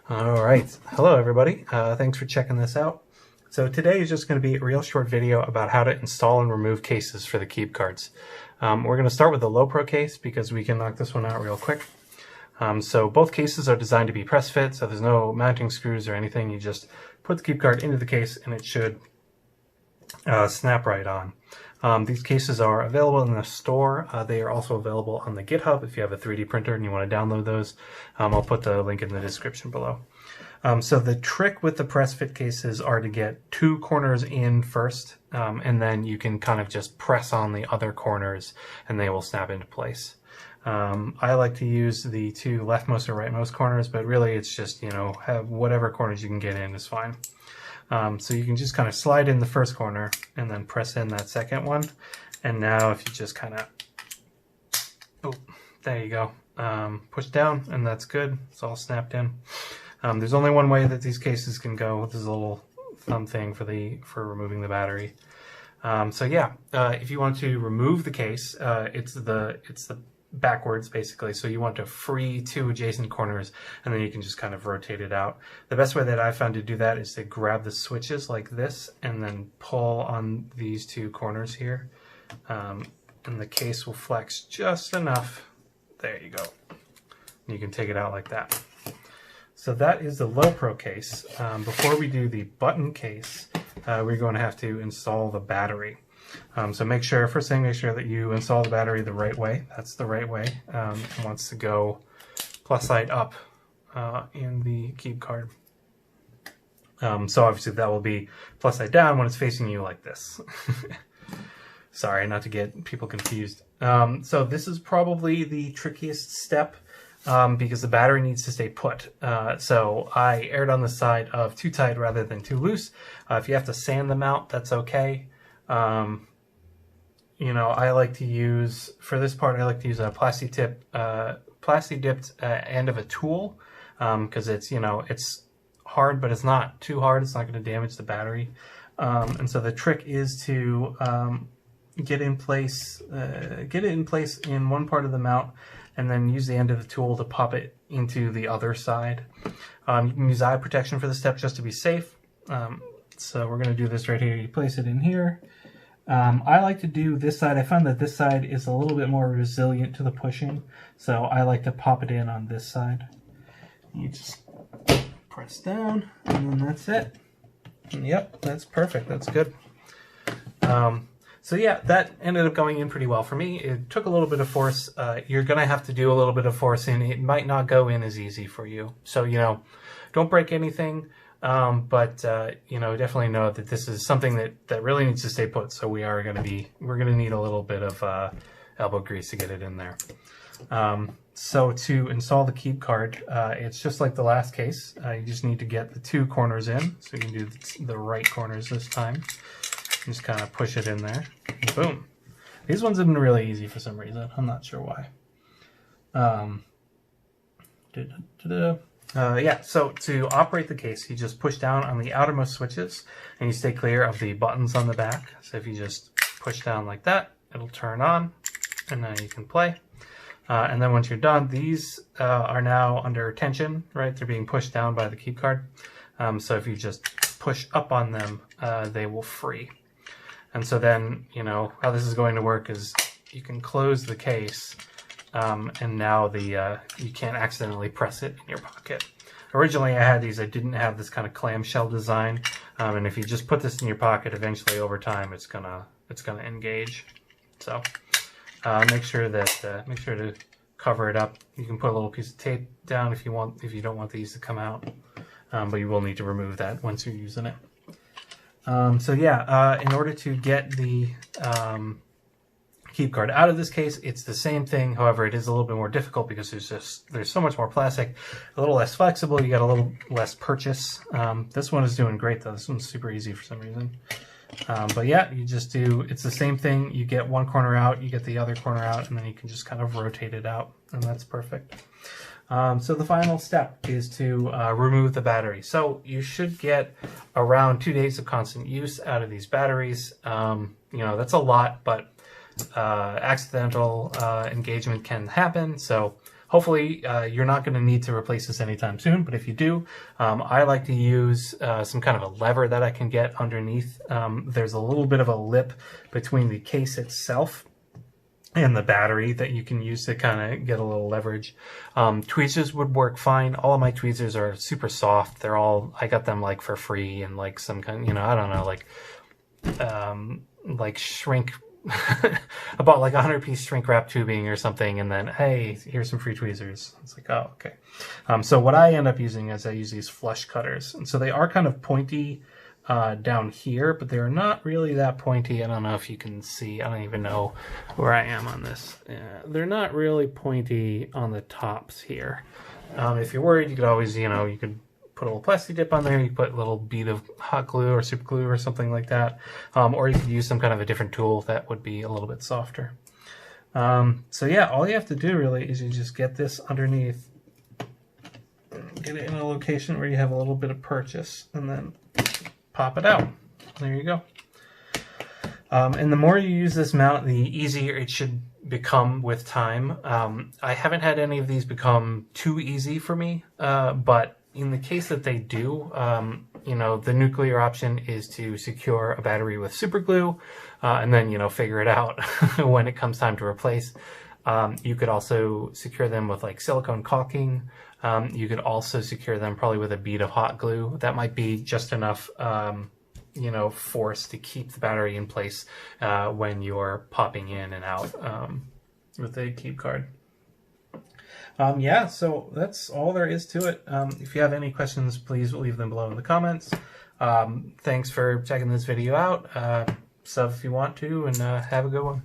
All right. Hello, everybody. Thanks for checking this out. So today is just going to be a real short video about how to install and remove cases for the Keebcards. We're going to start with the LowPro case because we can knock this one out real quick. So both cases are designed to be press fit, so there's no mounting screws or anything. You just put the Keebcard into the case and it should snap right on. These cases are available in the store. They are also available on the GitHub if you have a 3D printer and you want to download those. I'll put the link in the description below. So the trick with the press fit cases are to get two corners in first, and then you can kind of just press on the other corners and they will snap into place. I like to use the two leftmost or rightmost corners, but really it's just, have whatever corners you can get in is fine. So you can just kind of slide in the first corner and then press in that second one. And now if you just kind of, oh, there you go, push down and that's good. It's all snapped in. There's only one way that these cases can go. There's a little thumb thing for removing the battery. So yeah, if you want to remove the case, it's the backwards basically, so you want to free two adjacent corners and then you can just kind of rotate it out. The best way that I found to do that is to grab the switches like this and then pull on these two corners here, and the case will flex just enough. There you go. You can take it out like that. So that is the LowPro case. Before we do the button case, we're going to have to install the battery. So first thing, make sure that you install the battery the right way. That's the right way. It wants to go plus side up in the Keebcard. So obviously that will be plus side down when it's facing you like this. Sorry, not to get people confused. So this is probably the trickiest step because the battery needs to stay put. So I erred on the side of too tight rather than too loose. If you have to sand them out, that's okay. I like to use, for this part, I like to use a plasti-dipped end of a tool, because it's hard, but it's not too hard. It's not going to damage the battery. And so the trick is to get it in place in one part of the mount, and then use the end of the tool to pop it into the other side. You can use eye protection for the step just to be safe. So we're going to do this right here. You place it in here. I like to do this side. I found that this side is a little bit more resilient to the pushing, so I like to pop it in on this side. You just press down, and then that's it. And yep, that's perfect. That's good. So yeah, that ended up going in pretty well for me. It took a little bit of force. You're going to have to do a little bit of force in. It might not go in as easy for you. So, don't break anything. But definitely know that this is something that really needs to stay put. So we're going to need a little bit of elbow grease to get it in there. So to install the Keebcard, it's just like the last case. You just need to get the two corners in. So you can do the right corners this time. Just kind of push it in there. And boom. These ones have been really easy for some reason. I'm not sure why. Yeah, so to operate the case, you just push down on the outermost switches and you stay clear of the buttons on the back. So if you just push down like that, it'll turn on and then you can play. And then once you're done, these are now under tension, right? They're being pushed down by the Keebcard. So if you just push up on them, they will free. And so then, how this is going to work is you can close the case. And now you can't accidentally press it in your pocket. Originally I had these, I didn't have this kind of clamshell design, and if you just put this in your pocket, eventually over time it's gonna engage. So make sure to cover it up. You can put a little piece of tape down if you don't want these to come out, but you will need to remove that once you're using it. So yeah, in order to get the Keebcard out of this case, it's the same thing. However, it is a little bit more difficult because there's so much more plastic, a little less flexible. You got a little less purchase. This one is doing great though. This one's super easy for some reason. But yeah, it's the same thing. You get one corner out, you get the other corner out, and then you can just kind of rotate it out, and that's perfect. So the final step is to remove the battery. So you should get around 2 days of constant use out of these batteries. That's a lot, but accidental engagement can happen. So hopefully you're not going to need to replace this anytime soon, but if you do, I like to use some kind of a lever that I can get underneath. There's a little bit of a lip between the case itself and the battery that you can use to kind of get a little leverage. Tweezers would work fine. All of my tweezers are super soft. They're all, I got them like for free and like some kind, you know, I don't know, like shrink. I bought like 100-piece shrink wrap tubing or something, and then, hey, here's some free tweezers. It's like, oh, okay. So what I end up using is I use these flush cutters. And so they are kind of pointy down here, but they're not really that pointy. I don't know if you can see. I don't even know where I am on this. They're not really pointy on the tops here. If you're worried, you could always, you know, you could put a little plastic dip on there. You put a little bead of hot glue or super glue or something like that. Or you could use some kind of a different tool that would be a little bit softer. So yeah, all you have to do really is you just get this underneath, get it in a location where you have a little bit of purchase, and then pop it out. There you go. And the more you use this mount, the easier it should become with time. I haven't had any of these become too easy for me, but in the case that they do, you know, the nuclear option is to secure a battery with super glue, and then, you know, figure it out when it comes time to replace. You could also secure them with like silicone caulking. You could also secure them probably with a bead of hot glue. That might be just enough, you know, force to keep the battery in place when you're popping in and out with the Keebcard. Yeah, so that's all there is to it. If you have any questions, please leave them below in the comments. Thanks for checking this video out. Sub if you want to, and have a good one.